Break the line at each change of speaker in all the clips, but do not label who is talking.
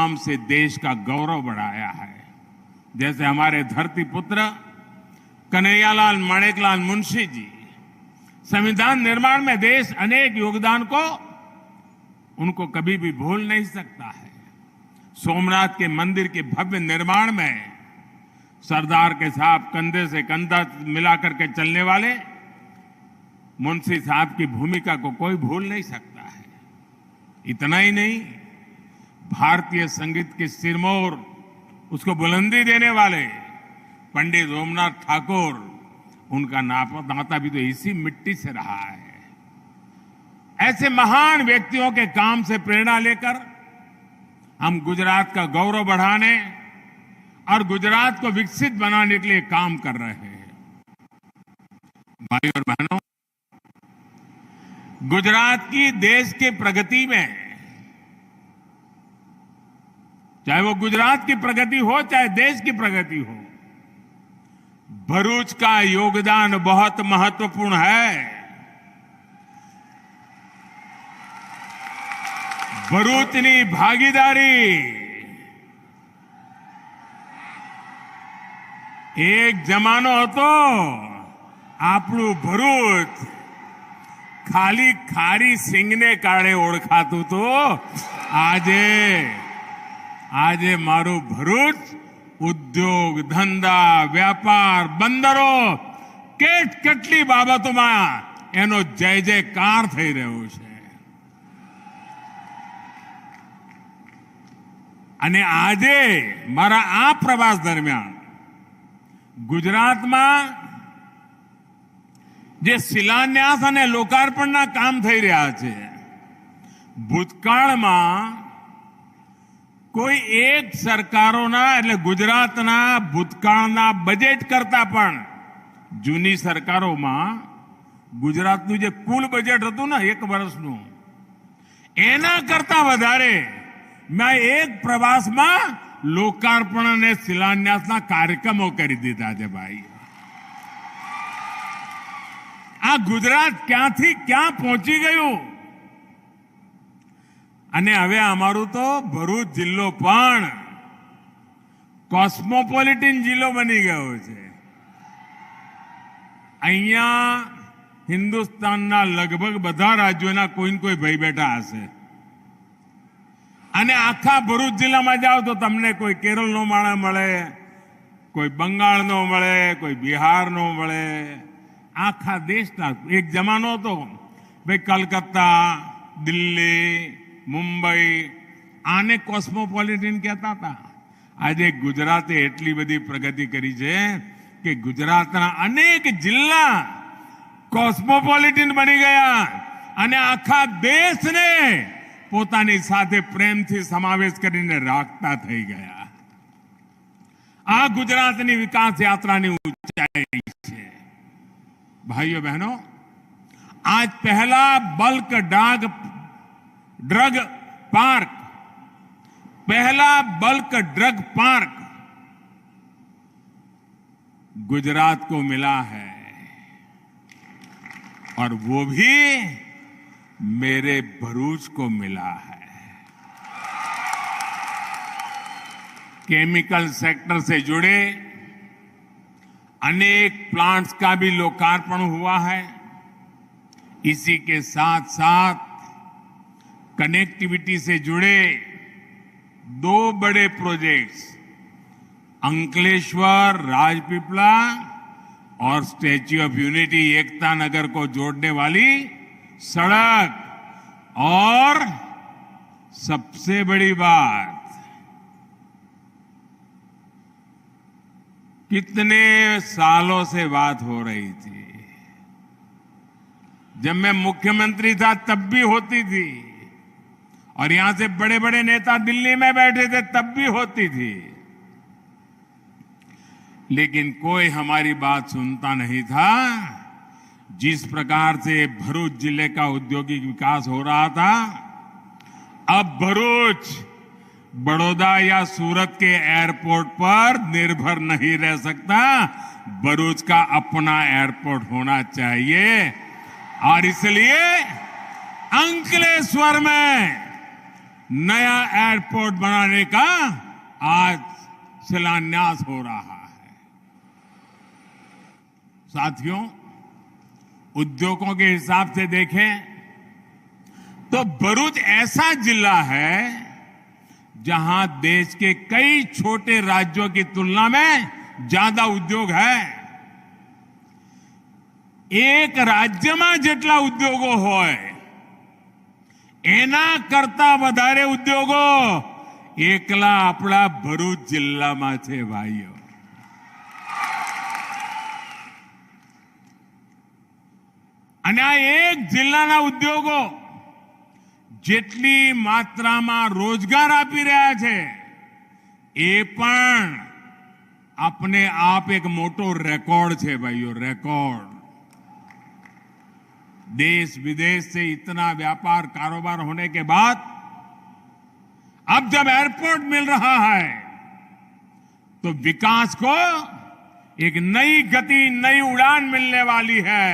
काम से देश का गौरव बढ़ाया है। जैसे हमारे धरती पुत्र कन्हैयालाल माणेकलाल मुंशी जी, संविधान निर्माण में देश अनेक योगदान को उनको कभी भी भूल नहीं सकता है। सोमनाथ के मंदिर के भव्य निर्माण में सरदार के साथ कंधे से कंधा मिलाकर के चलने वाले मुंशी साहब की भूमिका को कोई भूल नहीं सकता है। इतना ही नहीं, भारतीय संगीत के सिरमौर, उसको बुलंदी देने वाले पंडित रोमनाथ ठाकुर, उनका नाता भी तो इसी मिट्टी से रहा है। ऐसे महान व्यक्तियों के काम से प्रेरणा लेकर हम गुजरात का गौरव बढ़ाने और गुजरात को विकसित बनाने के लिए काम कर रहे हैं। भाई और बहनों, गुजरात की देश की प्रगति में, चाहे वो गुजरात की प्रगति हो चाहे देश की प्रगति हो, भरूच का योगदान बहुत महत्वपूर्ण है। भरूचनी भागीदारी एक जमानो હતો આપણું ભરૂચ ખાલી ખારી સિંગને કારણે ઓળખાતું તો આજે મારું ભરૂચ ઉદ્યોગ, ધંધા, વ્યાપાર, બંદરો, કેટલી બાબતોમાં એનો જય જયકાર થઈ રહ્યો છે। અને આજે મારા આ પ્રવાસ દરમિયાન ગુજરાતમાં જે શિલાન્યાસ અને લોકાર્પણના કામ થઈ રહ્યા છે, ભૂતકાળમાં કોઈ એક સરકારોના એટલે ગુજરાતના ભૂતકાળના બજેટ કરતા પણ જૂની સરકારોમાં ગુજરાતનું જે કુલ બજેટ હતું ને 1 વર્ષનું, એના કરતા વધારે મેં એક પ્રવાસમાં લોકાર્પણ અને શિલાન્યાસના કાર્યક્રમો કરી દીધા છે। ભાઈ, આ ગુજરાત ક્યાંથી ક્યાં પહોંચી ગયું। અને હવે અમારું તો ભરૂચ જિલ્લો પણ કોસ્મોપોલિટન જિલ્લો બની ગયો છે। અહીંયા હિન્દુસ્તાનના લગભગ બધા રાજ્યોના કોઈ ને કોઈ ભાઈ બેઠા હશે। અને આખા ભરૂચ જિલ્લામાં જાઓ તો તમને કોઈ કેરળનો માણસ મળે, કોઈ બંગાળનો મળે, કોઈ બિહારનો મળે, આખા દેશના। એક જમાનો હતો ભાઈ કલકત્તા, દિલ્હી, મુંબઈ, આને કોસ્મોપોલિટન કહેતા હતા। આજે ગુજરાતે એટલી બધી પ્રગતિ કરી છે કે ગુજરાતના અનેક જિલ્લા કોસ્મોપોલિટન બની ગયા અને આખા દેશને પોતાની સાથે પ્રેમથી સમાવેશ કરીને રાખતા થઈ ગયા। આ ગુજરાતની વિકાસ યાત્રાની ઊંચાઈ છે। ભાઈઓ બહેનો, आज पहला बल्क ड्रग पार्क, पहला बल्क ड्रग पार्क गुजरात को मिला है, और वो भी मेरे भरूच को मिला है। केमिकल सेक्टर से जुड़े अनेक प्लांट्स का भी लोकार्पण हुआ है। इसी के साथ साथ कनेक्टिविटी से जुड़े 2 बड़े प्रोजेक्ट्स, अंकलेश्वर राजपीपला और statue of unity Ekta Nagar को जोड़ने वाली सड़क, और सबसे बड़ी बात, कितने सालों से बात हो रही थी, जब मैं मुख्यमंत्री था तब भी होती थी, और यहां से बड़े बड़े नेता दिल्ली में बैठे थे तब भी होती थी, लेकिन कोई हमारी बात सुनता नहीं था। जिस प्रकार से भरूच जिले का औद्योगिक विकास हो रहा था, अब भरूच बड़ौदा या सूरत के एयरपोर्ट पर निर्भर नहीं रह सकता। भरूच का अपना एयरपोर्ट होना चाहिए, और इसलिए अंकलेश्वर में नया एयरपोर्ट बनाने का आज शिलान्यास हो रहा है। साथियों, उद्योगों के हिसाब से देखें तो भरूच ऐसा जिला है जहां देश के कई छोटे राज्यों की तुलना में ज्यादा उद्योग है। एक राज्यમાં જેટલા ઉદ્યોગો હોય એના કરતા વધારે ઉદ્યોગો એકલા આપણા ભરૂચ જિલ્લામાં છે ભાઈઓ। અને આ એક જિલ્લાના ઉદ્યોગો જેટલી માત્રામાં રોજગાર આપી રહ્યા છે એ પણ अपने आप एक मोटो रिकॉर्ड है भाइयों, रिकॉर्ड। देश विदेश से इतना व्यापार कारोबार होने के बाद अब जब एयरपोर्ट मिल रहा है तो विकास को एक नई गति, नई उड़ान मिलने वाली है।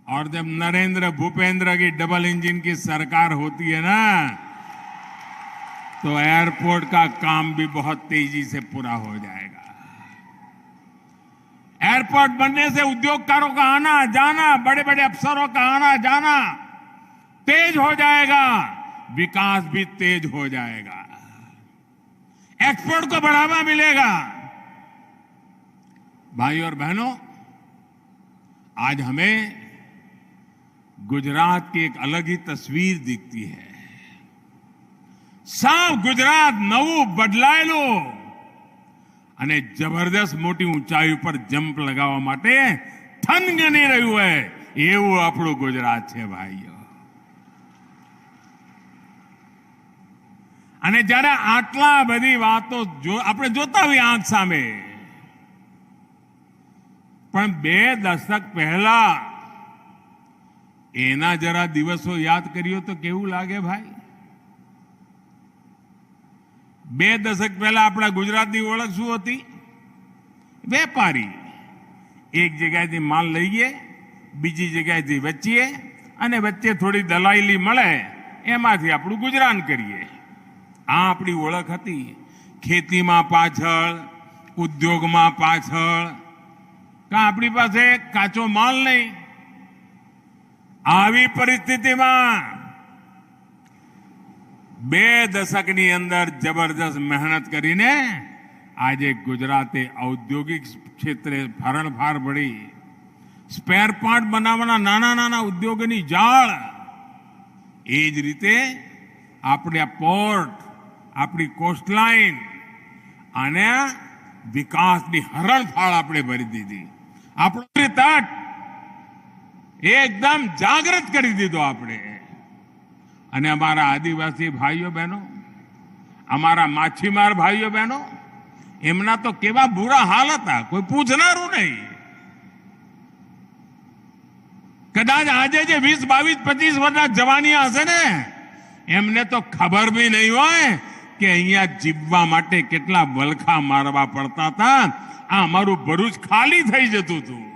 और जब नरेंद्र भूपेंद्र की डबल इंजन की सरकार होती है ना, तो एयरपोर्ट का काम भी बहुत तेजी से पूरा हो जाएगा। एयरपोर्ट बनने से उद्योगकारों का आना जाना, बड़े बड़े अफसरों का आना जाना तेज हो जाएगा, विकास भी तेज हो जाएगा, एक्सपोर्ट को बढ़ावा मिलेगा। भाई और बहनों, आज हमें गुजरात की एक अलग ही तस्वीर दिखती है। સાવ ગુજરાત નવું બદલાયેલું અને જબરદસ્ત મોટી ઊંચાઈ ઉપર જમ્પ લગાવવા માટે થનગની રહ્યું હોય એવું આપણું ગુજરાત છે ભાઈઓ। અને જ્યારે આટલા બધી વાતો આપણે જોતા હોઈએ આંખ સામે, પણ 2 દશક પહેલા એના જરા દિવસો યાદ કર્યો તો કેવું લાગે ભાઈ। 2 દશક પહેલા આપણા ગુજરાતની ઓળખ શું હતી? વેપારી। એક જગ્યાએથી માલ લઈએ, બીજી જગ્યાએથી વેચીએ અને વચ્ચે થોડી દલાલી મળે, એમાંથી આપણું ગુજરાન કરીએ। આ આપણી ઓળખ હતી। ખેતીમાં પાછળ, ઉદ્યોગમાં પાછળ, કાં આપણી પાસે કાચો માલ નહીં। આવી પરિસ્થિતિમાં 2 દશકની અંદર જબરદસ્ત મહેનત કરીને આજે ગુજરાતે ઔદ્યોગિક ક્ષેત્રે હરણફાળ ભળી। સ્પેર પાર્ટ બનાવવાના નાના નાના ઉદ્યોગોની જાળ, એ જ રીતે આપણે પોર્ટ, આપણી કોસ્ટલાઇન અને વિકાસની હરણફાળ આપણે ભરી દીધી। આપણો તટ એકદમ જાગૃત કરી દીધો આપણે। અને અમારા આદિવાસી ભાઈઓ બહેનો, અમારા માછીમાર ભાઈઓ બહેનો, એમના તો કેવા બુરા હાલ હતા, કોઈ પૂછનારું નહીં। કદાચ આજે જે 20, 22, 25 વર્ષના જવાનિયા હશે ને, એમને તો ખબર બી નહીં હોય કે અહીંયા જીવવા માટે કેટલા વલખા મારવા પડતા હતા। આ અમારું ભરૂચ ખાલી થઈ જતું હતું,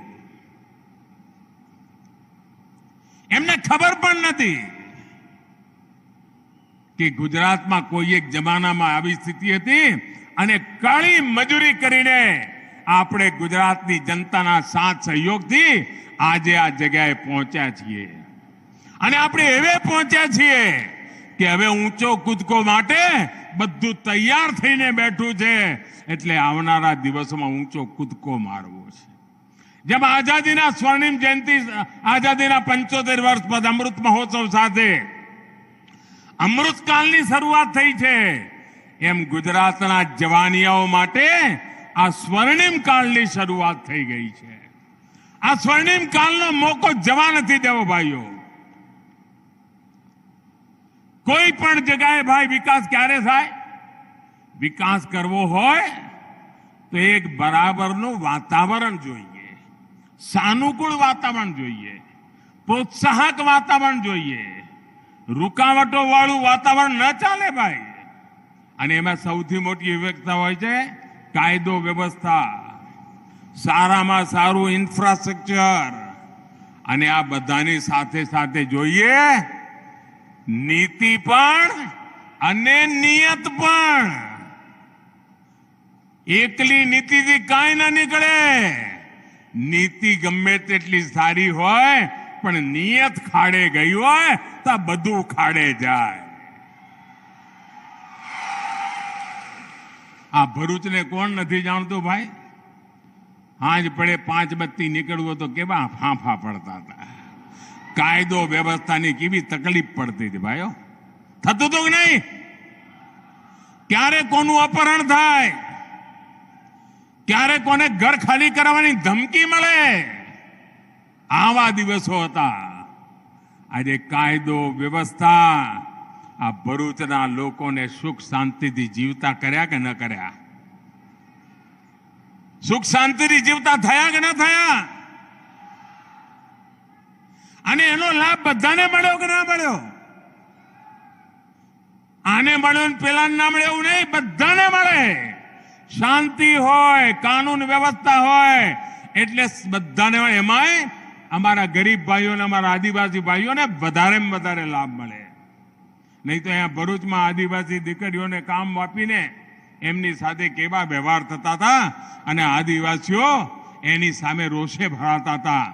એમને ખબર પણ નથી કે ગુજરાતમાં કોઈ એક જમાનામાં આવી સ્થિતિ હતી અને કાળી મજૂરી કરીને આપણે ગુજરાતની જનતાના સાથ સહયોગથી આજે આ જગ્યાએ પહોંચ્યા છીએ। અને આપણે એવે પહોંચ્યા છીએ કે હવે ઊંચો કૂદકો માટે બધું તૈયાર થઈને બેઠું છે, એટલે આવનારા દિવસોમાં ઊંચો કૂદકો મારવો છે। જેમ આઝાદીના સ્વર્ણિમ જયંતિ, આઝાદીના 75 વર્ષ પદ અમૃત મહોત્સવ સાથે અમૃતકાળની શરૂઆત થઈ છે, એમ ગુજરાતના જવાનિયાઓ માટે આ સ્વર્ણિમ કાળની શરૂઆત થઈ ગઈ છે। આ સ્વર્ણિમ કાળનો મોકો જવા નથી દેવો ભાઈઓ। કોઈ પણ જગ્યાએ ભાઈ વિકાસ ક્યારે થાય? વિકાસ કરવો હોય તો એક બરાબરનું વાતાવરણ જોઈએ, સાનુકૂળ વાતાવરણ જોઈએ, પ્રોત્સાહક વાતાવરણ જોઈએ। रुकावटों वालू वातावरण न चाले भाई। અને એમાં સૌથી મોટી વિવેકતા હોય છે કાયદો વ્યવસ્થા, સારામાં સારું ઇન્ફ્રાસ્ટ્રક્ચર, અને આ બધાની સાથે સાથે જોઈએ નીતિ પણ અને નિયત પણ. એકલી નીતિથી કાંઈ ના નીકળે. નીતિ ગમે તેટલી સારી હોય પણ નિયત ખાડે ગઈ હોય તો બધું ખાડે જાય. આ ભરૂચને કોણ નથી જાણતું ભાઈ? આજ પડે 5 બત્તી નીકળવું તો કેવા ફાંફા પડતા હતા. કાયદો વ્યવસ્થાની કેવી તકલીફ પડતી હતી ભાઈઓ. થતું તો નહીં? ક્યારે કોનું અપહરણ થાય, ક્યારે કોને ઘર ખાલી કરવાની ધમકી મળે, આવા દિવસો હતા. આજે કાયદો વ્યવસ્થા આ ભરૂચના લોકોને સુખ શાંતિથી જીવતા કર્યા કે ન કર્યા? સુખ શાંતિથી જીવતા થયા કે ન થયા? અને એનો લાભ બધાને મળ્યો કે ના મળ્યો? આને મળ્યો ને પેલા ના મળ્યો એવું નહીં, બધાને મળે. શાંતિ હોય, કાનૂન વ્યવસ્થા હોય એટલે બધાને મળે. એમાંય અમારા ગરીબ ભાઈઓને, અમારા આદિવાસી ભાઈઓને વધારેમાં વધારે લાભ મળે. નહીં તો અહીંયા ભરૂચમાં આદિવાસી દીકરીઓને કામ આપીને એમની સાથે કેવા વ્યવહાર થતા હતા અને આદિવાસીઓ એની સામે રોષે ભરાતા હતા.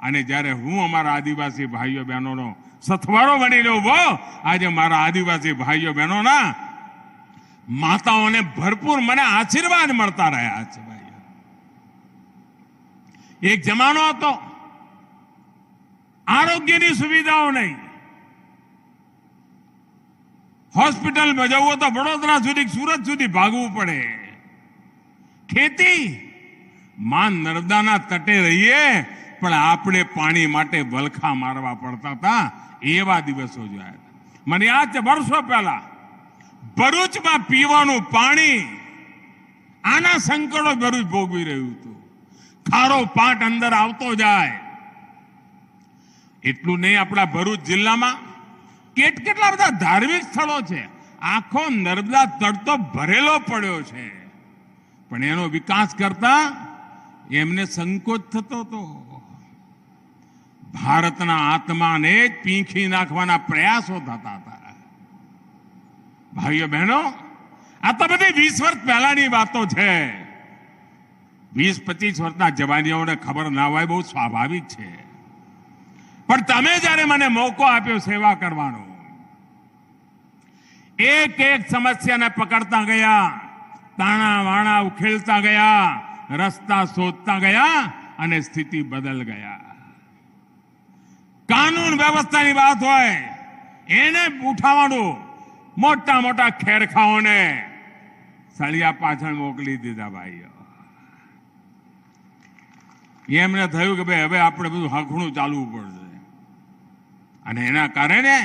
અને જ્યારે હું અમારા આદિવાસી ભાઈઓ બહેનોનો સથવારો બની ઉભો, આજે મારા આદિવાસી ભાઈઓ બહેનોના માતાઓને ભરપૂર મને આશીર્વાદ મળતા રહ્યા છે. ભાઈઓ, એક જમાનો હતો આરોગ્યની સુવિધાઓ નહીં. હોસ્પિટલમાં જવું તો વડોદરા સુધી, સુરત સુધી ભાગવું પડે. ખેતી માં નર્મદાના તટે રહીએ પણ આપણે પાણી માટે વલખા મારવા પડતા હતા. એવા દિવસો જોયા. મને યાદ છે વર્ષો પહેલા ભરૂચમાં પીવાનું પાણી, આના સંકટો ભરૂચ ભોગવી રહ્યું હતું. ખારો પાટ અંદર આવતો જાય. એટલું નહીં, આપણા ભરૂચ જિલ્લામાં કેટલા બધા ધાર્મિક સ્થળો છે. આખો નર્મદા તટ તો ભરેલો પડ્યો છે, પણ એનો વિકાસ કરતા એમને સંકોચ થતો હતો. ભારતના આત્માને જ પીંખી નાખવાના પ્રયાસો થતા હતા. ભાઈઓ બહેનો, આ તો બધી 20 વર્ષ પહેલાની વાતો છે. 20-25 વર્ષના જવાનીઓને ખબર ના હોય, બહુ સ્વાભાવિક છે. પણ તમે જ્યારે મને મોકો આપ્યો સેવા કરવાનો, એક એક સમસ્યાને પકડતા ગયા, તાણા વાણા ઉખેલતા ગયા, રસ્તા શોધતા ગયા અને સ્થિતિ બદલ ગયા. કાનૂન વ્યવસ્થાની વાત હોય એને ઉઠાવવાનું, મોટા મોટા ખેરખાઓને સળિયા પાછળ મોકલી દીધા. ભાઈઓ, એમને થયું કે ભાઈ હવે આપણે બધું હખણું ચાલવું પડશે. અને એના કારણે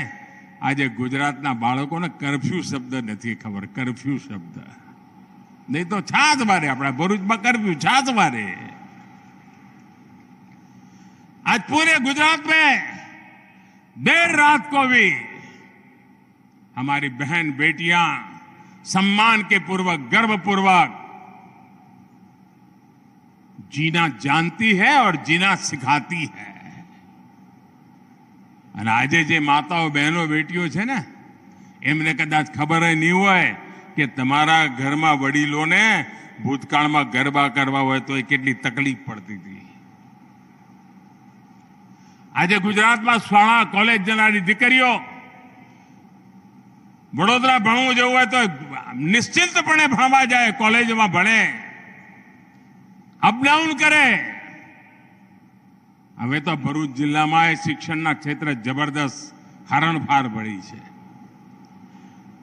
આજે ગુજરાતના બાળકોને કરફ્યુ શબ્દ નથી ખબર. કરફ્યુ શબ્દ नहीं तो छाछ मारे. अपना भरूच में कर्फ्यू छाछ मारे. आज पूरे गुजरात में देर रात को भी हमारी बहन बेटियां सम्मान के पूर्वक, गर्व पूर्वक जीना जानती है और जीना सिखाती है. અને આજે જે માતાઓ, બહેનો, બેટીઓ છે ને, એમને કદાચ ખબર નહીં હોય કે તમારા ઘરમાં વડીલોને ભૂતકાળમાં ગરબા કરવા હોય તો એ કેટલી તકલીફ પડતી હતી. આજે ગુજરાતમાં શાળા, કોલેજ જનારી દીકરીઓ વડોદરા ભણવું જવું હોય તો નિશ્ચિંતપણે ભણવા જાય, કોલેજમાં ભણે, અપડાઉન કરે. હવે તો ભરૂચ જિલ્લામાં શિક્ષણના ક્ષેત્રે જબરદસ્ત હરણફાર પડી છે.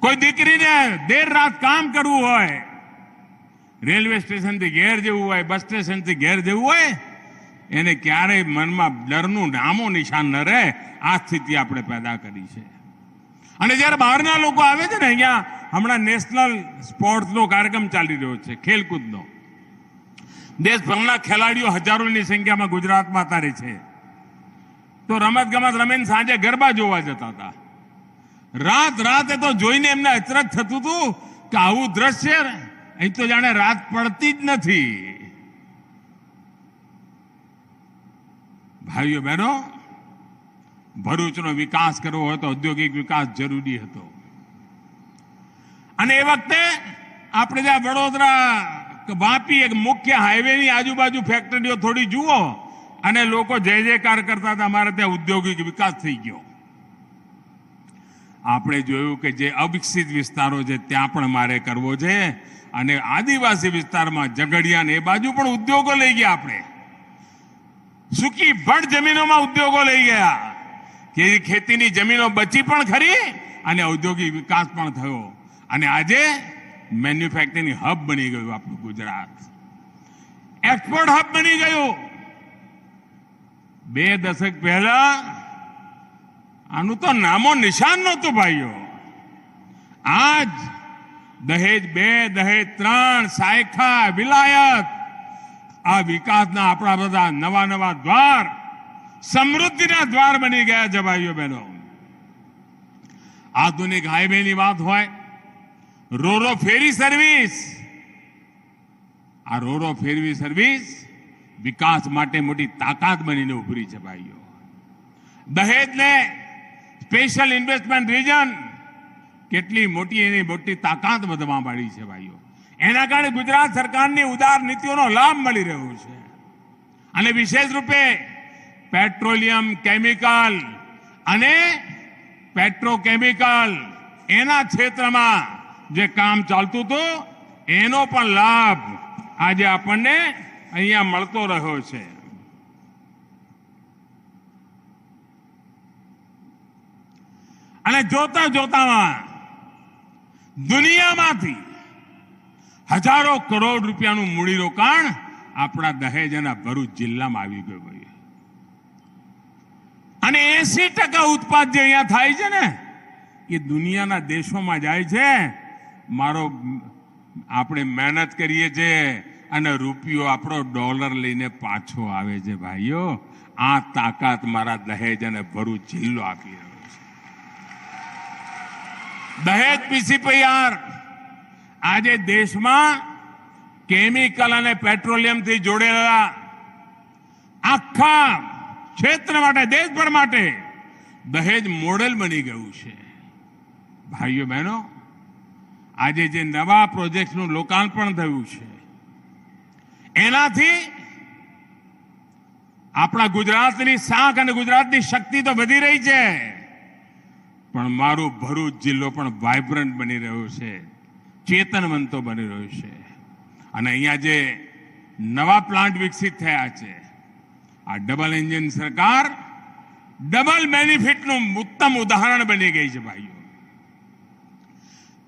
કોઈ દીકરીને દેર રાત કામ કરવું હોય, રેલવે સ્ટેશનથી ઘેર જવું હોય, બસ સ્ટેશનથી ઘેર જવું હોય, એને ક્યારેય મનમાં ડરનું નામો નિશાન ન રહે. આ સ્થિતિ આપણે પેદા કરી છે. અને જ્યારે બહારના લોકો આવે છે ને, અહીંયા હમણાં નેશનલ સ્પોર્ટ્સનો કાર્યક્રમ ચાલી રહ્યો છે, ખેલકૂદનો. દેશભરના ખેલાડીઓ હજારોની સંખ્યામાં ગુજરાતમાં તારે છે. તો રમત ગમત રમીને સાંજે ગરબા જોવા જતા હતા. રાતે તો જોઈને એમને અચરજ થતું હતું કે આવું દ્રશ્ય અહીં તો જાણે રાત પડતી જ નથી. ભાઈઓ બહેનો, ભરૂચનો વિકાસ કરવો હોય તો ઔદ્યોગિક વિકાસ જરૂરી હતો. અને એ વખતે આપણે ત્યાં વડોદરા વાપી એક મુખ્ય હાઈવેની આજુબાજુ ફેક્ટરીઓ થોડી જુઓ અને લોકો જય જયકાર કરતા હતા, અમારે ત્યાં ઔદ્યોગિક વિકાસ થઈ ગયો. આપણે જોયું કે જે અવિકસિત વિસ્તારો છે ત્યાં પણ મારે કરવો છે, અને આદિવાસી વિસ્તારમાં ઝઘડિયા એ બાજુ પણ ઉદ્યોગો લઈ ગયા. આપણે સૂકી ભડ જમીનોમાં ઉદ્યોગો લઈ ગયા કે ખેતીની જમીનો બચી પણ ખરી અને ઔદ્યોગિક વિકાસ પણ થયો. અને આજે મેન્યુફેક્ચરિંગ હબ બની ગયું આપણું ગુજરાત, એક્સપોર્ટ હબ બની ગયું. 2 દશક પહેલા આનું તો નામો નિશાન નહોતું ભાઈઓ. આજ દહેજ 2, દહેજ 3, સાયખા, વિલાયત, આ વિકાસના આપણા બધા નવા નવા દ્વાર, સમૃદ્ધિના દ્વાર બની ગયા છે ભાઈઓ બહેનો. આધુનિક હાઈવેની વાત હોય, રોરો ફેરી સર્વિસ, આ રોરો ફેરી સર્વિસ વિકાસ માટે મોટી તાકાત બનીને ઉભરી છે ભાઈઓ. દહેજને સ્પેશિયલ ઇન્વેસ્ટમેન્ટ રિજન, કેટલી મોટી એની મોટી તાકાત વધવા માંડી છે ભાઈઓ. એના કારણે ગુજરાત સરકારની ઉદાર નીતિઓનો લાભ મળી રહ્યો છે. અને વિશેષ રૂપે પેટ્રોલિયમ, કેમિકલ અને પેટ્રોકેમિકલ એના ક્ષેત્રમાં જે કામ ચાલતું હતું એનો પણ લાભ આજે આપણને અહીંયા મળતો રહ્યો છે. અને જોતા જોતામાં દુનિયામાંથી હજારો કરોડ રૂપિયાનું મૂડીરોકાણ આપણા દહેજ અને ભરૂચ જિલ્લામાં આવી ગયું. અને 80% ઉત્પાદ જે અહીંયા થાય છે ને એ દુનિયાના દેશોમાં જાય છે. આપણે મહેનત કરીએ છીએ અને રૂપિયો આપણો ડોલર લઈને પાછો આવે છે ભાઈઓ. આ તાકાત મારા દહેજ અને ભરૂચ જિલ્લો આપી રહ્યો છે. દહેજ પીસીપીઆર આજે દેશમાં કેમિકલ અને પેટ્રોલિયમથી જોડેલા આખા ક્ષેત્ર માટે, દેશભર માટે દહેજ મોડેલ બની ગયું છે. ભાઈઓ બહેનો, આજે જે નવા પ્રોજેક્ટનું લોકાર્પણ થયું છે એનાથી આપણા ગુજરાતની શાખ અને ગુજરાતની શક્તિ તો વધી રહી છે, પણ મારું ભરૂચ જિલ્લો પણ વાઇબ્રન્ટ બની રહ્યો છે, ચેતનવંતો બની રહ્યો છે. અને અહીંયા જે નવા પ્લાન્ટ વિકસિત થયા છે, આ ડબલ એન્જિન સરકાર ડબલ બેનિફિટનું ઉત્તમ ઉદાહરણ બની ગઈ છે ભાઈઓ.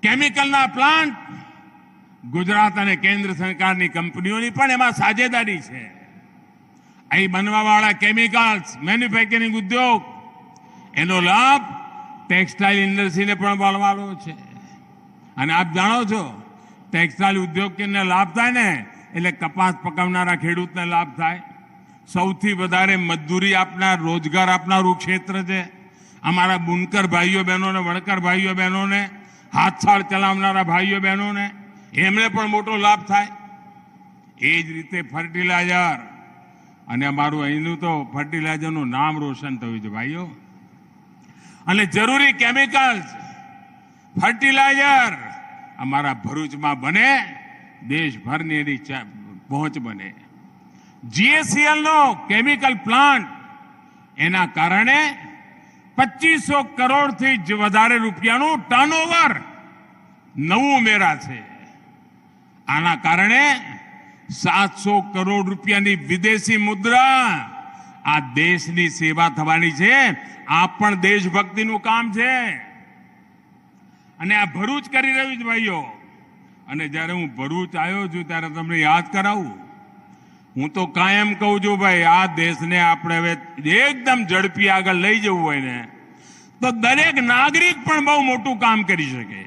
કેમિકલના પ્લાન્ટ ગુજરાત અને કેન્દ્ર સરકારની કંપનીઓની પણ એમાં સાझेदारी છે. અહીં બનવાવાળા કેમિકલ્સ મેન્યુફેક્ચરિંગ ઉદ્યોગ એનો લાભ ટેક્સટાઇલ ઇન્ડસ્ટ્રીને પણ મળવાનો છે. અને આપ જાણો છો ટેક્સટાઇલ ઉદ્યોગને લાભ થાય ને એટલે કપાસ પકવનારા ખેડૂતને લાભ થાય. સૌથી વધારે મજદૂરી આપનાર, રોજગાર આપનારું ક્ષેત્ર છે. અમારા બુનકર ભાઈઓ બહેનોને, વણકર ભાઈઓ બહેનોને, હાથસાળ ચલાવનારા ભાઈઓ બહેનોને એમને પણ મોટો લાભ થાય. એ જ રીતે ફર્ટિલાઇઝર, અને અમારું અહીંનું તો ફર્ટિલાઇઝરનું નામ રોશન થયું છે ભાઈઓ. અને જરૂરી કેમિકલ્સ, ફર્ટિલાઇઝર અમારા ભરૂચમાં બને, દેશભરની એની પહોંચ બને. GACL નો કેમિકલ પ્લાન્ટ, એના કારણે 2500 કરોડથી વધારે રૂપિયાનું ટર્નઓવર નવું ઉમેરા છે. આના કારણે 700 કરોડ રૂપિયાની વિદેશી મુદ્રા આ દેશની સેવા થવાની છે. આ પણ દેશભક્તિનું કામ છે અને આ ભરૂચ કરી રહ્યું છે ભાઈઓ. અને જ્યારે હું ભરૂચ આવ્યો છું ત્યારે તમને યાદ કરાવું, હું તો કાયમ કહું છું ભાઈ, આ દેશને આપણે હવે એકદમ ઝડપી આગળ લઈ જવું હોય ને તો દરેક નાગરિક પણ બહુ મોટું કામ કરી શકે.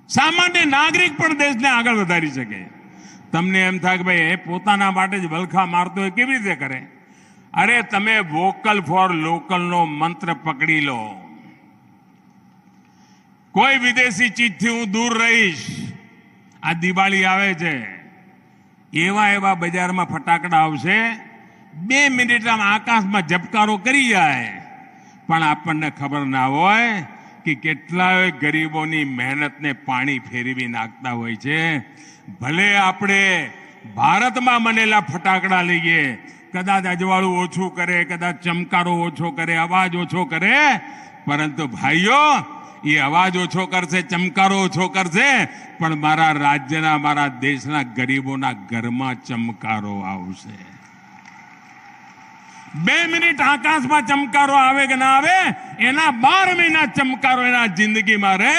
સામાન્ય નાગરિક પણ દેશને આગળ વધારી શકે. તમને એમ થાય કે ભાઈ એ પોતાના માટે જ વલખા મારતો હોય, કેવી રીતે કરે? અરે તમે વોકલ ફોર લોકલનો મંત્ર પકડી લો. કોઈ વિદેશી ચીજથી હું દૂર રહીશ. આ દિવાળી આવે છે, એવા બજારમાં ફટાકડા આવશે, 2 મિનિટમાં આકાશમાં ઝબકારો કરી જાય પણ આપણને ખબર ના હોય કે કેટલાય ગરીબોની મહેનતને પાણી ફેરવી નાખતા હોય છે. ભલે આપણે ભારતમાં બનેલા ફટાકડા લઈએ, કદાચ અજવાળું ઓછું કરે, કદાચ ચમકારો ઓછો કરે, અવાજ ઓછો કરે, પરંતુ ભાઈઓ એ અવાજ ઓછો કરશે, ચમકારો ઓછો કરશે, પણ મારા રાજ્યના, મારા દેશના ગરીબોના ઘરમાં ચમકારો આવશે. 2 મિનિટ આકાશમાં ચમકારો આવે કે ના આવે, એના 12 મહિના ચમકારો એના જિંદગીમાં રહે.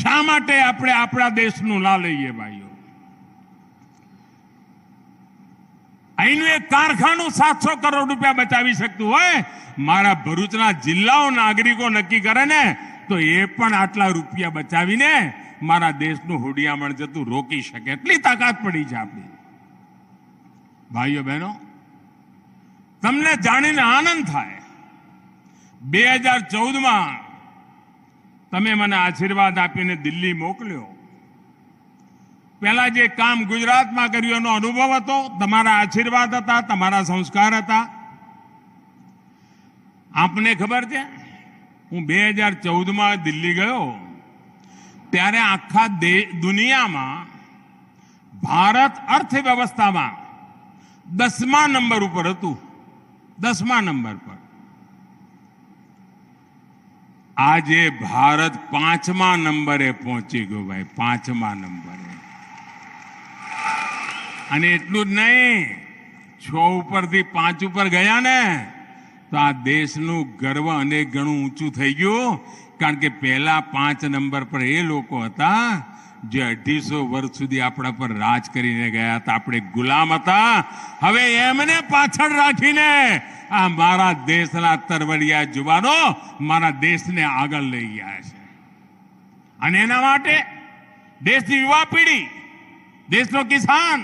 શા માટે આપણે આપણા દેશનું ના લઈએ ભાઈઓ? અહીંનું એક કારખાનું 700 કરોડ રૂપિયા બચાવી શકતું હોય, મારા ભરૂચના જિલ્લાઓ નાગરિકો નક્કી કરે ને તો એ પણ આટલા રૂપિયા બચાવીને મારા દેશનું હુડિયામણ જતું રોકી શકે. એટલી તાકાત પડી છે આપણી. ભાઈઓ બહેનો, તમને જાણીને આનંદ થાય, 2014માં તમે મને આશીર્વાદ આપીને દિલ્હી મોકલ્યો. પહેલા જે કામ ગુજરાતમાં કર્યું એનો અનુભવ હતો, તમારા આશીર્વાદ હતા, તમારા સંસ્કાર હતા. આપને ખબર છે, હું 2014માં દિલ્હી ગયો ત્યારે આખા દુનિયામાં ભારત અર્થવ્યવસ્થામાં 10મા નંબર ઉપર હતું. 10મા નંબર પર. આજે ભારત 5મા નંબરે પહોંચી ગયો ભાઈ, 5મા નંબરે. અને એટલું જ નહીં, 6 ઉપરથી 5 ઉપર ગયા ને તો આ દેશનું ગર્વ અનેક ગણું ઊંચું થઈ ગયું. કારણ કે પહેલા 5 નંબર પર એ લોકો હતા જે 250 વર્ષ સુધી આપણા પર રાજ કરીને ગયા હતા. આપણે ગુલામ હતા. હવે એમને પાછળ રાખીને આ મારા દેશના તરવરિયા જુવાનો મારા દેશને આગળ લઈ ગયા છે. અને એના માટે દેશની યુવા પેઢી, દેશનો કિસાન,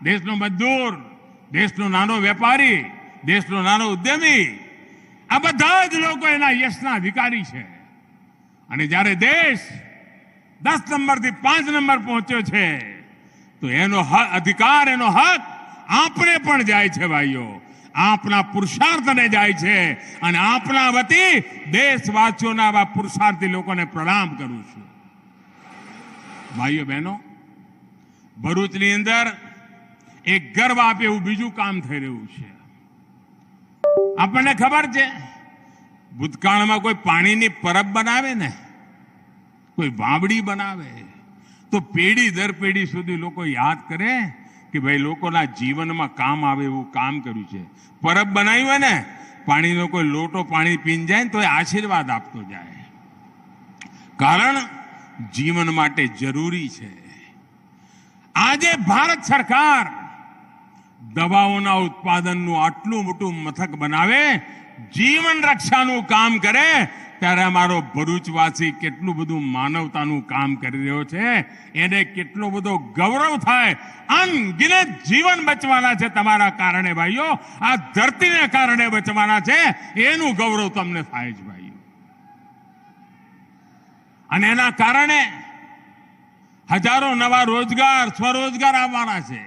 દેશનો મજદૂર, દેશનો નાનો વેપારી, દેશનો નાનો ઉદ્યમી, આ બધા જ લોકો એના યશના અધિકારી છે. અને જ્યારે દેશ 10 નંબરથી 5 નંબર પહોંચ્યો છે તો એનો અધિકાર, એનો હક આપણે પણ જાય છે ભાઈઓ. આપના પુરુષાર્થને જાય છે. અને આપના વતી દેશવાસીઓના આવા પુરુષાર્થી લોકોને પ્રણામ કરું છું. ભાઈઓ બહેનો, ભરૂચની અંદર એક ગર્વ આપે એવું બીજું કામ થઈ રહ્યું છે. આપણને ખબર છે, ભૂતકાળમાં કોઈ પાણીની પરબ બનાવે ને, કોઈ વાવડી બનાવે તો પેઢી દર પેઢી સુધી લોકો યાદ કરે કે ભાઈ લોકોના જીવનમાં કામ આવે એવું કામ કર્યું છે. પરબ બનાવી હોય ને, પાણીનો કોઈ લોટો પાણી પીને જાય ને તો એ આશીર્વાદ આપતો જાય. કારણ જીવન માટે જરૂરી છે. આજે ભારત સરકાર દવાઓના ઉત્પાદનનું આટલું મોટું મથક બનાવે, જીવન રક્ષાનું કામ કરે, ત્યારે અમારો ભરૂચવાસી કેટલું બધું માનવતાનું કામ કરી રહ્યો છે, એને કેટલો બધો ગૌરવ થાય. અનગિનત જીવન બચવાના છે તમારા કારણે ભાઈઓ, આ ધરતીને કારણે બચવાના છે, એનું ગૌરવ તમને થાય છે ભાઈઓ. અને એના કારણે હજારો નવા રોજગાર, સ્વરોજગાર આવવાના છે.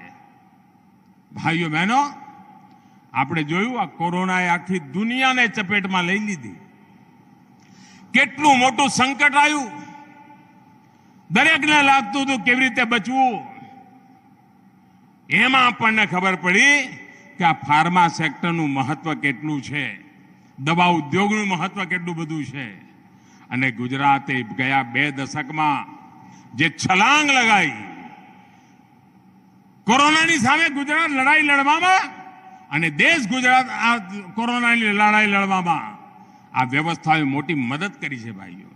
ભાઈઓ બહેનો, આપણે જોયું આ કોરોનાએ આખી દુનિયાને ચપેટમાં લઈ લીધી. કેટલું મોટું સંકટ આવ્યું, દરેકને લાગતું હતું કેવી રીતે બચવું. એમાં આપણને ખબર પડી કે આ ફાર્મા સેક્ટરનું મહત્વ કેટલું છે, દવા ઉદ્યોગનું મહત્વ કેટલું બધું છે. અને ગુજરાતે ગયા 2 દશકમાં જે છલાંગ લગાઈ કોરોનાની સામે ગુજરાત લડાઈ લડવામાં, અને દેશ ગુજરાત આ કોરોનાની લડાઈ લડવામાં આ વ્યવસ્થાએ મોટી મદદ કરી છે ભાઈઓ.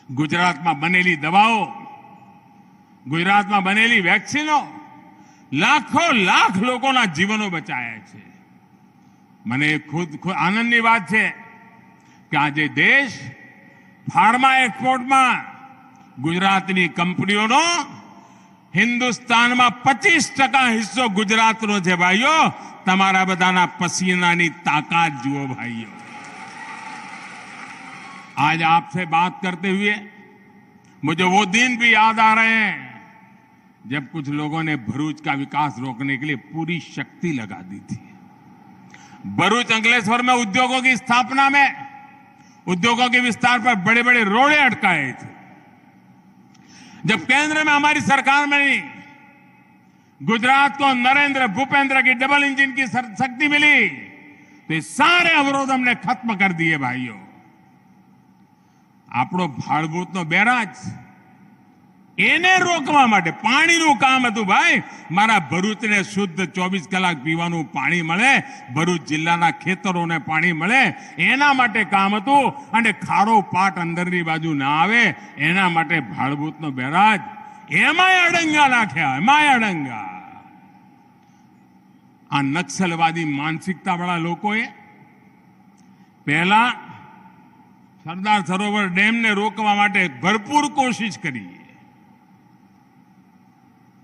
ગુજરાતમાં બનેલી દવાઓ, ગુજરાતમાં બનેલી વેક્સિનો લાખો લાખ લોકોના જીવનો બચાયા છે. મને ખુદ આનંદની વાત છે કે આજે દેશ ફાર્મા એક્સપોર્ટમાં ગુજરાતની કંપનીઓનો હિન્દુસ્તાનમાં 25% હિસ્સો ગુજરાતનો છે ભાઈઓ. તમારા બધાના પસીનાની તાકાત જુઓ भाइयों। आज आपसे बात करते हुए मुझे वो दिन भी याद आ रहे हैं जब कुछ लोगों ने भरूच का विकास रोकने के लिए पूरी शक्ति लगा दी थी। भरूच अंकलेश्वर में उद्योगों की स्थापना में उद्योगों के विस्तार पर बड़े बड़े रोड़े अटकाए थे। जब केंद्र में हमारी सरकार में गुजरात को नरेंद्र भूपेंद्र की डबल इंजन की शक्ति मिली तो ये सारे अवरोध हमने खत्म कर दिए। भाइयों, આપણો ભાડભૂતનો બેરાજ એને રોકવા માટે પાણીનું કામ હતું। ભાઈ, મારા ભરૂચને શુદ્ધ 24 કલાક પીવાનું પાણી મળે, ભરૂચ જિલ્લાના ખેતરોને પાણી મળે, એના માટે કામ હતું। અને ખારો પાટ અંદરની બાજુ ના આવે એના માટે ભાડભૂતનો બેરાજ એમાંય અડંગા નાખ્યા, એમાંય અડંગા। આ નક્સલવાદી માનસિકતાવાળા લોકોએ પહેલા સરદાર સરોવર ડેમને રોકવા માટે ભરપૂર કોશિશ કરી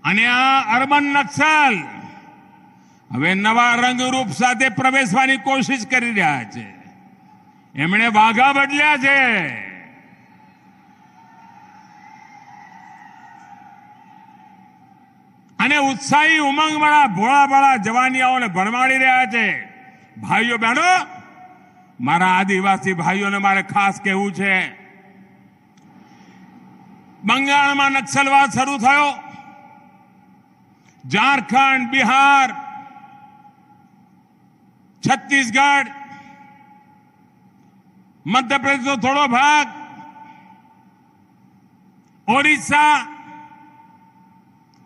અને આ અર્બન નક્સલ હવે નવા રંગરૂપ સાથે પ્રવેશવાની કોશિશ કરી રહ્યા છે। એમણે વાઘા બદલ્યા છે। અને ઉત્સાહી ઉમંગવાળા ભોળાભાળા જવાનિયાઓને ભરમાડી રહ્યા છે। ભાઈઓ બહેનો, મારા આદિવાસી ભાઈઓને મારે ખાસ કહેવું છે, બંગાળમાં નક્સલવાદ શરૂ થયો, झारखंड, बिहार, छत्तीसगढ़, मध्य प्रदेश નો થોડો ભાગ, ઓરિસ્સા,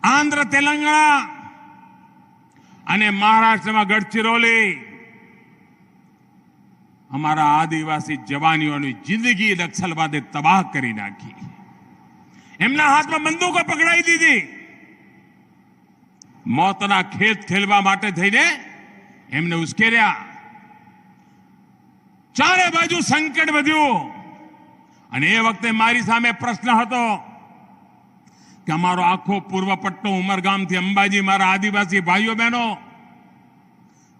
આંધ્ર, તેલંગાણા અને મહારાષ્ટ્રમાં ગઢચિરોલી हमारा आदिवासी जवानियों जिंदगी नक्सलवादे तबाह करी नाखी। एमना हाथ में बंदूको पकड़ाई दी थी। मौतना खेत खेलवा माटे थईने एमने उश्केर्या। चारे बाजू संकट वध्યું અને એ વખતે મારી સામે પ્રશ્ન હતો કે અમારો આખો પૂર્વ પટ્ટો ઉમરગામથી અંબાજી મારા આદિવાસી ભાઈઓ બહેનો,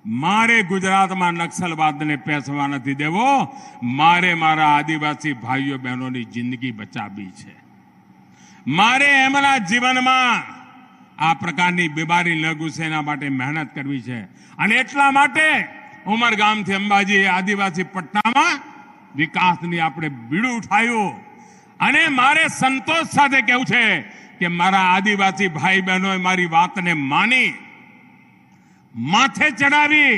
મારે ગુજરાતમાં નક્સલવાદને પેસવા નથી દેવો, મારે મારા આદિવાસી ભાઈઓ બહેનોની જિંદગી બચાવવી છે, મારે એમના જીવનમાં આ પ્રકારની બીમારી ન ઘૂસે એના માટે મહેનત કરવી છે। અને એટલા માટે ઉમરગામથી અંબાજી આદિવાસી પટ્ટામાં વિકાસની આપણે બીડું ઉઠાવ્યું। અને મારે સંતોષ સાથે કહેવું છે કે મારા આદિવાસી ભાઈ બહેનોએ મારી વાતને માની, માથે ચડાવી,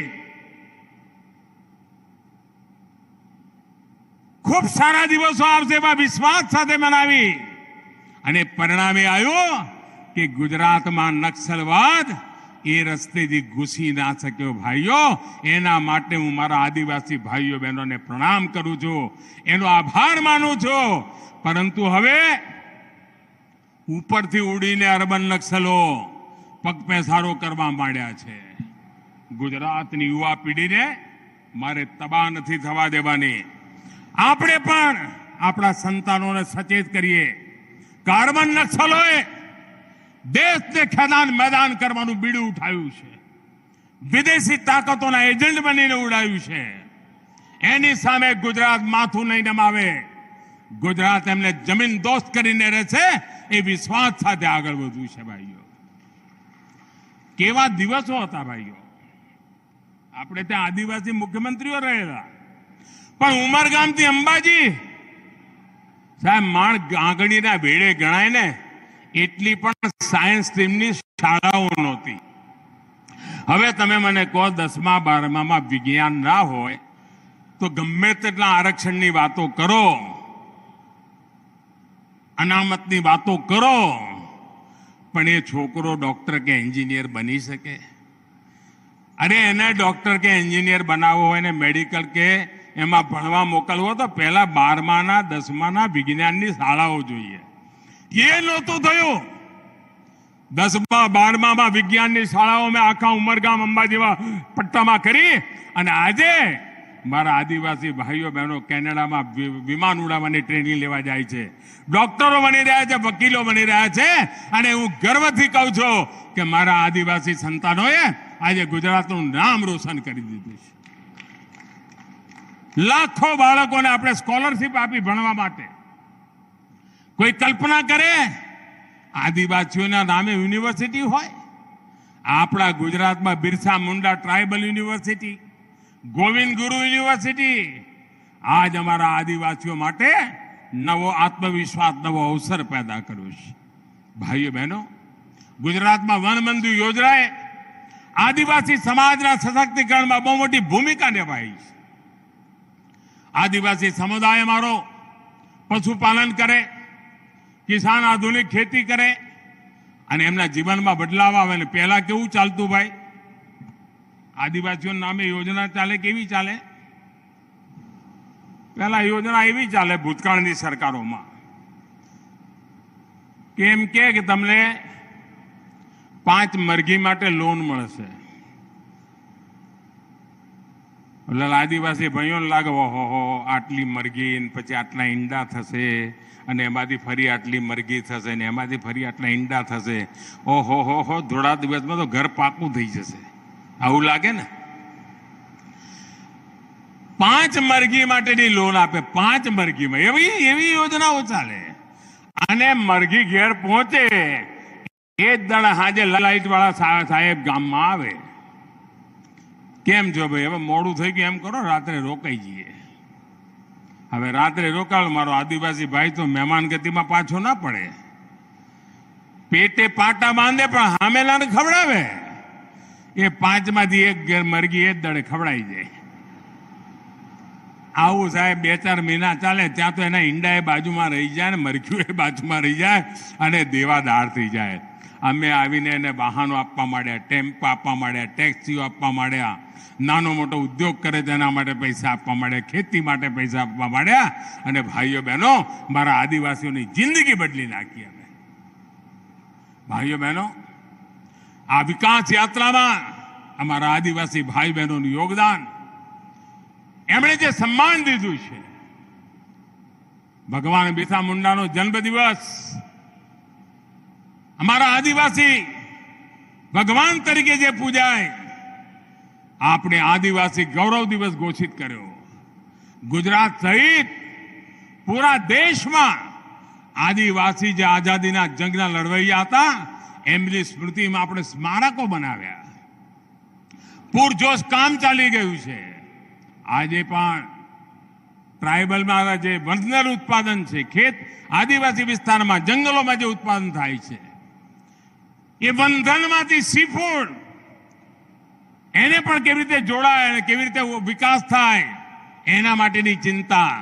ખૂબ સારા દિવસો આવશે એવા વિશ્વાસ સાથે મનાવી અને પરિણામે આવ્યું કે ગુજરાતમાં નક્સલવાદ એ રસ્તેથી ઘૂસી ના શક્યો। ભાઈઓ, એના માટે હું મારા આદિવાસી ભાઈઓ બહેનોને પ્રણામ કરું છું, એનો આભાર માનું છું। પરંતુ હવે ઉપરથી ઉડીને અર્બન નક્સલો પગપેસારો કરવા માંડ્યા છે। ગુજરાતની યુવા પેઢીને મારે તબાહ નથી થવા દેવાની। આપણે પણ આપણા સંતાનોને સચેત કરીએ કે અર્બન નક્સલોએ દેશને ખેદાન મેદાન કરવાનું બીડું ઉઠાવ્યું છે, વિદેશી તાકાતોના એજન્ટ બનીને ઉડાવ્યું છે। એની સામે ગુજરાત માથું નહીં નમાવે, ગુજરાત એમને જમીન દોસ્ત કરીને રહેશે એ વિશ્વાસ સાથે આગળ વધવું છે। ભાઈઓ, કેવા દિવસો હતા ભાઈઓ। આપણે ત્યાં આદિવાસી મુખ્યમંત્રીઓ રહેલા, પણ ઉમરગામથી અંબાજી સાહેબ માણ આંગળીના વેળે ગણાય ને એટલી પણ સાયન્સ સ્ટ્રીમની શાળાઓ નહોતી। હવે તમે મને કહો 10મા 12મામાં વિજ્ઞાન ના હોય તો ગમે તેટલા આરક્ષણની વાતો કરો, અનામતની વાતો કરો, પણ એ છોકરો ડોક્ટર કે એન્જિનિયર બની શકે? અરે એને ડોક્ટર કે એન્જિનિયર બનાવવો હોય ને મેડિકલ કે એમાં ભણવા મોકલવો તો પહેલા 12માના 10માના વિજ્ઞાનની શાળાઓ જોઈએ। એ નહોતું થયું। 10મા 12મામાં વિજ્ઞાનની શાળાઓ મેં આખા ઉમરગામ અંબાજીવા પટ્ટામાં કરી અને આજે મારા આદિવાસી ભાઈઓ બહેનો કેનેડામાં વિમાન ઉડાવવાની ટ્રેનિંગ લેવા જાય છે, ડોક્ટરો બની રહ્યા છે, વકીલો બની રહ્યા છે। અને હું ગર્વથી કહું છું કે મારા આદિવાસી સંતાનોએ આજે ગુજરાતનું નામ રોશન કરી દીધું છે। લાખો બાળકોને આપણે સ્કોલરશિપ આપી ભણવા માટે। કોઈ કલ્પના કરે આદિવાસીઓના નામે યુનિવર્સિટી હોય? આપણા ગુજરાતમાં બિરસા મુંડા ટ્રાઇબલ યુનિવર્સિટી, ગોવિંદ ગુરુ યુનિવર્સિટી આજ અમારા આદિવાસીઓ માટે નવો આત્મવિશ્વાસ, નવો અવસર પેદા કર્યો છે. ભાઈઓ બહેનો, ગુજરાતમાં વન બંધુ યોજનાએ આદિવાસી સમાજના સશક્તિકરણમાં બહુ મોટી ભૂમિકા નિભાવી છે. આદિવાસી સમુદાય અમારો પશુપાલન કરે, કિસાન આધુનિક ખેતી કરે અને એમના જીવનમાં બદલાવ આવે. અને પહેલા કેવું ચાલતું ભાઈ? આદિવાસીઓના નામે યોજના ચાલે, કેવી ચાલે? પહેલા યોજના એવી ચાલે ભૂતકાળની સરકારોમાં, કેમ કે તમને 5 મરઘી માટે લોન મળશે. એટલે આદિવાસી ભાઈઓને લાગે ઓહો આટલી મરઘી, પછી આટલા ઈંડા થશે, અને એમાંથી ફરી આટલી મરઘી થશે, ને એમાંથી ફરી આટલા ઈંડા થશે. ઓહો હો, થોડા દિવસમાં તો ઘર પાકું થઈ જશે, આવું લાગે ને? 5 મરઘી માટેની લોન આપે, 5 મરઘીમાં એવી યોજનાઓ ચાલે. અને મરઘી ઘેર પહોંચે એ જ દાડા સાંજે લાઈટ વાળા સાહેબ ગામમાં આવે. કેમ છો ભાઈ, હવે મોડું થઈ ગયું, એમ કરો રાત્રે રોકાઈ જઈએ. હવે રાત્રે રોકાવ, મારો આદિવાસી ભાઈ તો મહેમાન ગતિમાં પાછો ના પડે, પેટે પાટા બાંધે પણ હામેલાને ખવડાવે. એ 5માંથી એક મરઘી એ જ દાડે ખવડાઈ જાય. આવું સાહેબ 2-4 મહિના ચાલે, ત્યાં તો એના ઈંડા એ બાજુમાં રહી જાય ને મરઘીઓ એ બાજુમાં રહી જાય અને દેવાદાર થઈ જાય. અમે આવીને એને વાહનો આપવા માંડ્યા, ટેમ્પો આપવા માંડ્યા, ટેક્સીઓ આપવા માંડ્યા, નાનો મોટો ઉદ્યોગ કરે તેના માટે પૈસા આપવા માંડ્યા, ખેતી માટે પૈસા આપવા માંડ્યા. અને ભાઈઓ બહેનો, મારા આદિવાસીઓની જિંદગી બદલી નાખી અમે. ભાઈઓ બહેનો, આ વિકાસ યાત્રામાં અમારા આદિવાસી ભાઈ બહેનોનું યોગદાન, એમણે જે સન્માન દીધું છે, ભગવાન બિરસા મુંડાનો જન્મદિવસ અમારા આદિવાસી ભગવાન તરીકે જે પૂજાય, આપણે આદિવાસી ગૌરવ દિવસ ઘોષિત કર્યો. ગુજરાત સહિત પૂરા દેશમાં આદિવાસી જે આઝાદીના જંગના લડવૈયા હતા, એમની સ્મૃતિમાં આપણે સ્મારકો બનાવ્યા. પૂરજોશ કામ ચાલી ગયું છે. આજે પણ ટ્રાયબલમાં જે વંધન ઉત્પાદન છે, ખેત આદિવાસી વિસ્તારમાં જંગલોમાં જે ઉત્પાદન થાય છે, એ વંધનમાંથી સીફૂડ, એને પણ કેવી રીતે જોડાય અને કેવી રીતે વિકાસ થાય, એના માટેની ચિંતા.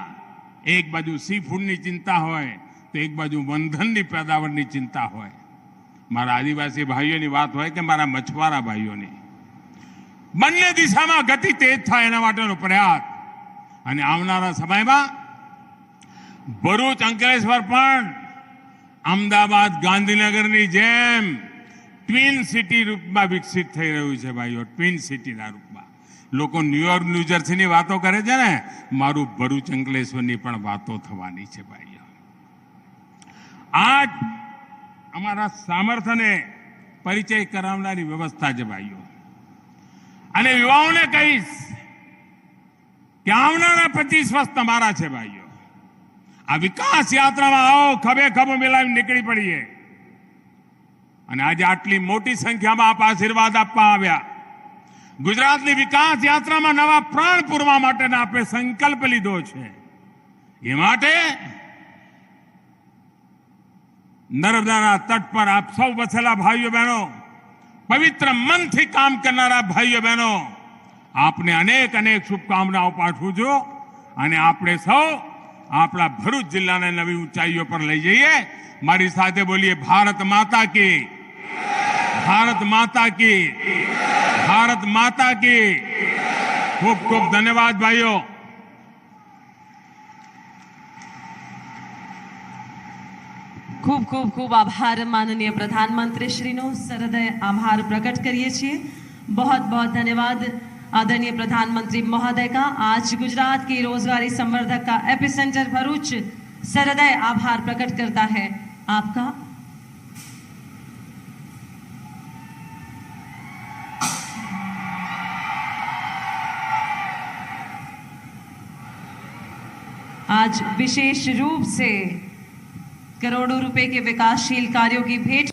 એક બાજુ સીફૂડની ચિંતા હોય તો એક બાજુ વંધનની પેદાવારની ચિંતા હોય. મારા આદિવાસી ભાઈઓની વાત હોય કે મારા મછવારા ભાઈઓની, બંને દિશામાં ગતિ તેજ થાય એના માટેનો પ્રયાસ. અને આવનારા સમયમાં ભરૂચ, અંકલેશ્વર પણ અમદાવાદ, ગાંધીનગરની જેમ ટ્વિન સિટી રૂપમાં વિકસિત થઈ રહ્યું છે. ભાઈઓ, ટ્વિન સિટીના રૂપમાં. લોકો ન્યુયોર્ક, ન્યૂજર્સીની વાતો કરે છે ને, મારું ભરૂચ, અંકલેશ્વરની પણ વાતો થવાની છે. ભાઈઓ, આજ અમારા સામર્થ્યને પરિચય કરાવનારી વ્યવસ્થા છે. ભાઈઓ, અને યુવાઓને કહીશ કે આવનારા 25 વર્ષ તમારા છે. ભાઈઓ, આ વિકાસ યાત્રામાં આવો, ખભે ખભો મિલાવી નીકળી પડીએ. અને આજે આટલી મોટી સંખ્યામાં આપ આશીર્વાદ આપવા આવ્યા. ગુજરાતની વિકાસ યાત્રામાં નવા પ્રાણ પૂરવા માટેના આપણે સંકલ્પ લીધો છે. એ માટે નર્મદાના તટ પર આપ સૌ વસેલા ભાઈઓ બહેનો, પવિત્ર મનથી કામ કરનારા ભાઈઓ બહેનો, આપને અનેક અનેક શુભકામનાઓ પાઠવું છું. અને આપણે સૌ આપણા ભરૂચ જિલ્લાને નવી ઊંચાઈઓ પર લઈ જઈએ. મારી સાથે બોલીએ, ભારત માતા કી, ભારત માતા કી, ભારત માતા કી. ખૂબ ખૂબ ધન્યવાદ ભાઈઓ.
ખૂબ ખૂબ ખૂબ આભાર માનનીય प्रधानमंत्री श्रीનો सहृदय आभार प्रकट करिए છીએ. बहुत बहुत धन्यवाद आदरणीय प्रधानमंत्री महोदय का. आज गुजरात की रोजगारी संवर्धक का एपिसेंटर भरूच सहृदय आभार प्रकट करता है आपका. आज विशेष रूप से करोड़ों रुपए के विकासशील कार्यों की भेंट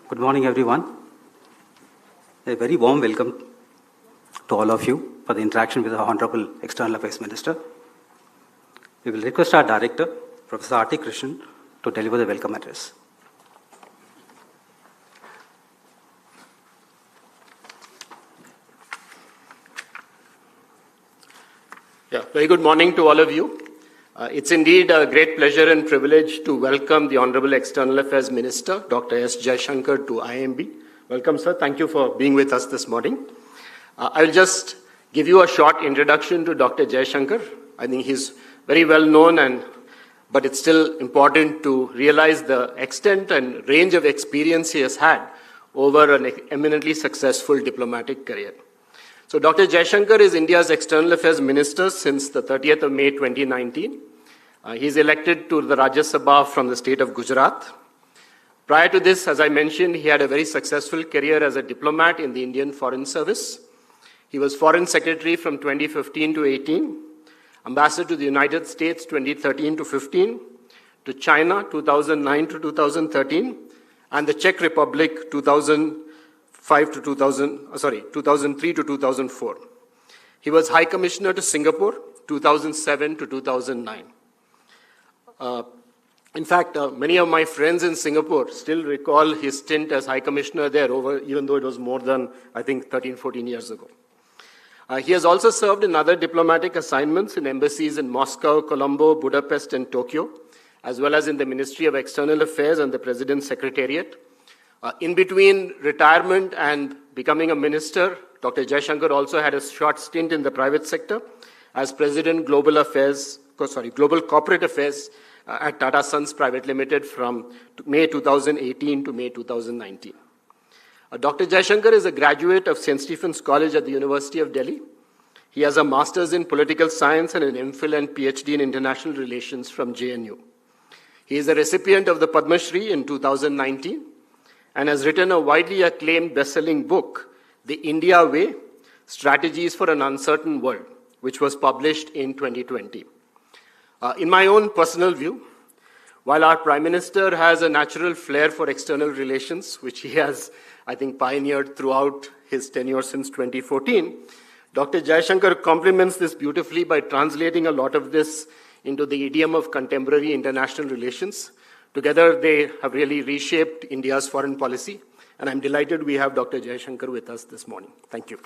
Good morning, everyone. A very warm welcome to all of you for the interaction with the Honorable External Affairs Minister. We will request our Director, Professor R.T. Krishnan, to deliver the welcome address.
Yeah, very good morning to all of you. It's indeed a great pleasure and privilege to welcome the Honorable External Affairs Minister, Dr. S. Jaishankar, to IIMB. Welcome, sir. Thank you for being with us this morning. I'll just give you a short introduction to Dr. Jaishankar. I think he's very well known, but it's still important to realize the extent and range of experience he has had over an eminently successful diplomatic career. So Dr. Jaishankar is India's External Affairs Minister since the 30th of May 2019. He's elected to the Rajya Sabha from the state of Gujarat. Prior to this, as I mentioned, he had a very successful career as a diplomat in the Indian Foreign Service. He was Foreign Secretary from 2015 to 18, Ambassador to the United States 2013 to 15, to China 2009 to 2013, and the Czech Republic 2003 to 2004. He was High Commissioner to Singapore 2007 to 2009. In fact, many of my friends in Singapore still recall his stint as High Commissioner there, even though it was more than, I think, 13, 14 years ago. He has also served in other diplomatic assignments in embassies in Moscow, Colombo, Budapest, and Tokyo, as well as in the Ministry of External Affairs and the President's Secretariat. In between retirement and becoming a minister, Dr. Jaishankar also had a short stint in the private sector as President Global Corporate Affairs at Tata Sons Private Limited from May 2018 to May 2019. Dr. Jaishankar is a graduate of St. Stephen's College at the University of Delhi. He has a master's in political science and an MPhil and PhD in international relations from JNU. He is a recipient of the Padma Shri in 2019 and has written a widely acclaimed best-selling book, The India Way, Strategies for an Uncertain World, which was published in 2020. In my own personal view, while our Prime Minister has a natural flair for external relations, which he has, I think, pioneered throughout his tenure since 2014, Dr. Jaishankar complements this beautifully by translating a lot of this into the idiom of contemporary international relations. Together, they have really reshaped India's foreign policy, and I'm delighted we have Dr. Jaishankar with us this morning. Thank you.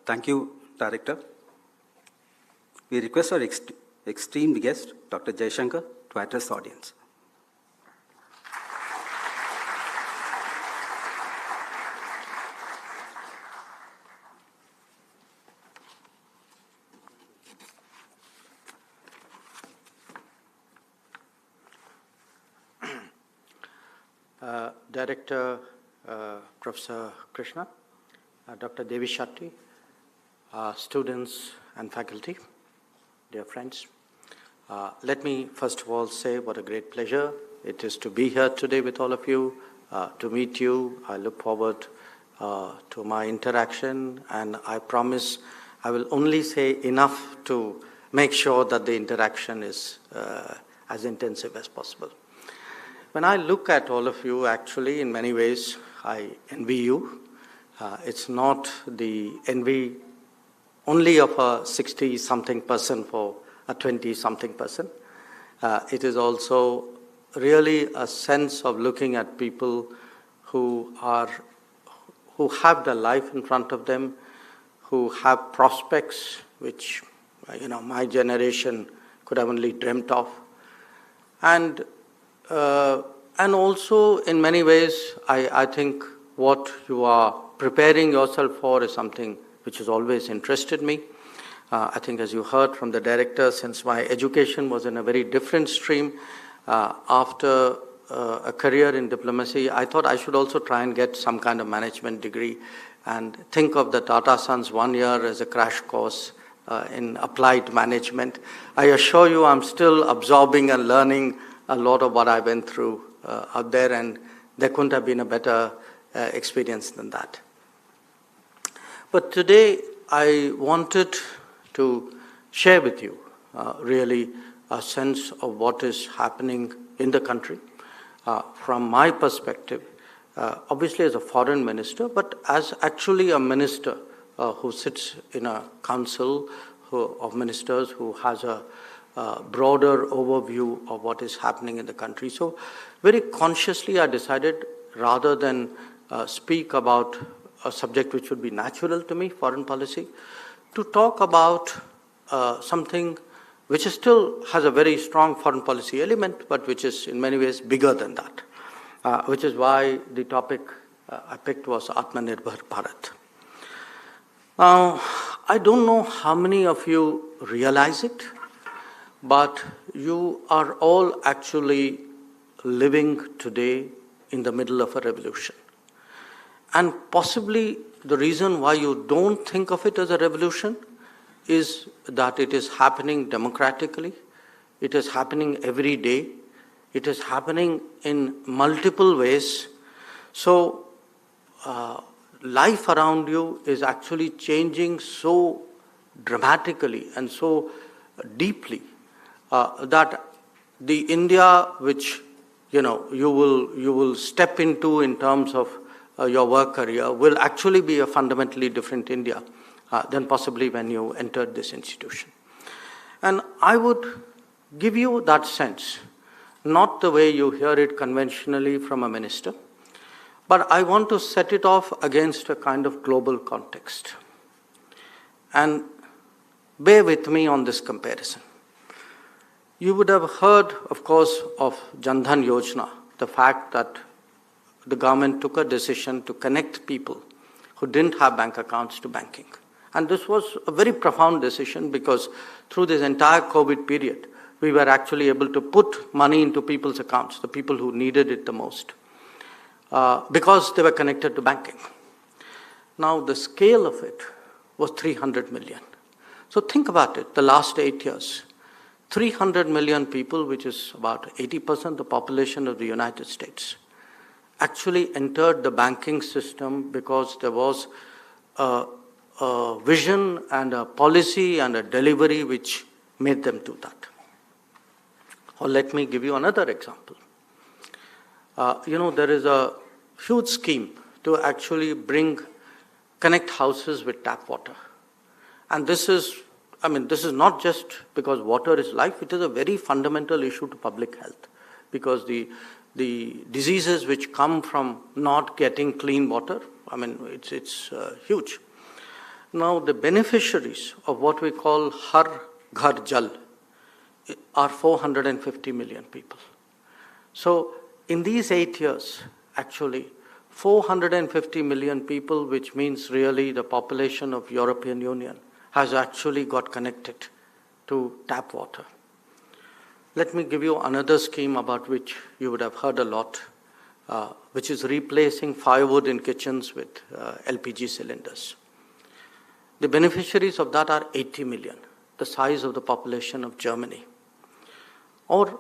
Thank you, Director. We request our esteemed guest, Dr. Jaishankar, to address the audience.
Director Professor Krishna, Dr. Devi Shetty, students and faculty, dear friends. Let me first of all say what a great pleasure it is to be here today with all of you, to meet you. I look forward to my interaction, and I promise I will only say enough to make sure that the interaction is as intensive as possible. When I look at all of you, actually, in many ways, I envy you. It's not the envy only of a 60-something person for a 20-something person. It is also really a sense of looking at people who have their life in front of them, who have prospects which, my generation could have only dreamt of. And also, in many ways, I think what you are preparing yourself for is something which has always interested me. I think, as you heard from the director, since my education was in a very different stream, after a career in diplomacy, I thought I should also try and get some kind of management degree and think of the Tata Sons 1 year as a crash course in applied management. I assure you I'm still absorbing and learning a lot of what I went through out there, and there couldn't have been a better experience than that. But today I wanted to share with you really a sense of what is happening in the country from my perspective, obviously as a foreign minister, but as actually a minister who sits in a council of ministers who has a broader overview of what is happening in the country. So very consciously I decided, rather than speak about a subject which would be natural to me, foreign policy, to talk about something which is still has a very strong foreign policy element, but which is in many ways bigger than that, which is why the topic I picked was Atmanirbhar Bharat. Now, I don't know how many of you realize it, but you are all actually living today in the middle of a revolution. And possibly the reason why you don't think of it as a revolution is that it is happening democratically, it is happening every day, it is happening in multiple ways. So life around you is actually changing so dramatically and so deeply that the India which you will step into in terms of your work career will actually be a fundamentally different India than possibly when you entered this institution. And I would give you that sense, not the way you hear it conventionally from a minister, but I want to set it off against a kind of global context. And bear with me on this comparison. You would have heard, of course, of Jan Dhan Yojana, the fact that the government took a decision to connect people who didn't have bank accounts to banking. And this was a very profound decision because through this entire COVID period, we were actually able to put money into people's accounts, the people who needed it the most, because they were connected to banking. Now, the scale of it was 300 million. So think about it, the last 8 years, 300 million people, which is about 80% of the population of the United States, actually entered the banking system because there was a vision and a policy and a delivery which made them do that. Or let me give you another example. There is a huge scheme to actually connect houses with tap water. And this is not just because water is life, it is a very fundamental issue to public health because the diseases which come from not getting clean water, it's huge. Now, the beneficiaries of what we call Har Ghar Jal are 450 million people. So, in these 8 years, actually, 450 million people, which means really the population of European Union, has actually got connected to tap water. Let me give you another scheme about which you would have heard a lot, which is replacing firewood in kitchens with LPG cylinders. The beneficiaries of that are 80 million, the size of the population of Germany. Or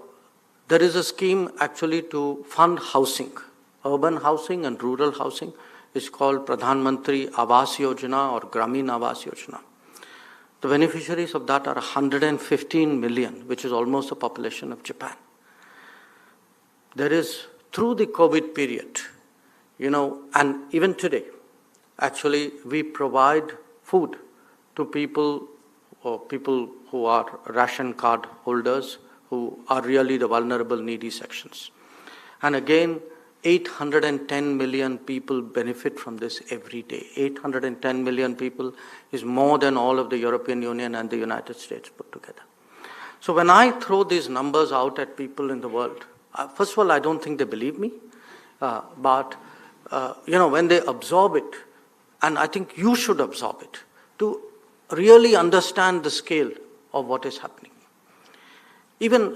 there is a scheme actually to fund housing, urban housing and rural housing. It's called Pradhan Mantri Awas Yojana or Gramin Awas Yojana. The beneficiaries of that are 115 million, which is almost the population of Japan. There is, through the COVID period, and even today, actually we provide food to people who are ration card holders, who are really the vulnerable, needy sections. And again, 810 million people benefit from this every day. 810 million people is more than all of the European Union and the United States put together. So when I throw these numbers out at people in the world, first of all, I don't think they believe me. But when they absorb it, and I think you should absorb it, to really understand the scale of what is happening. Even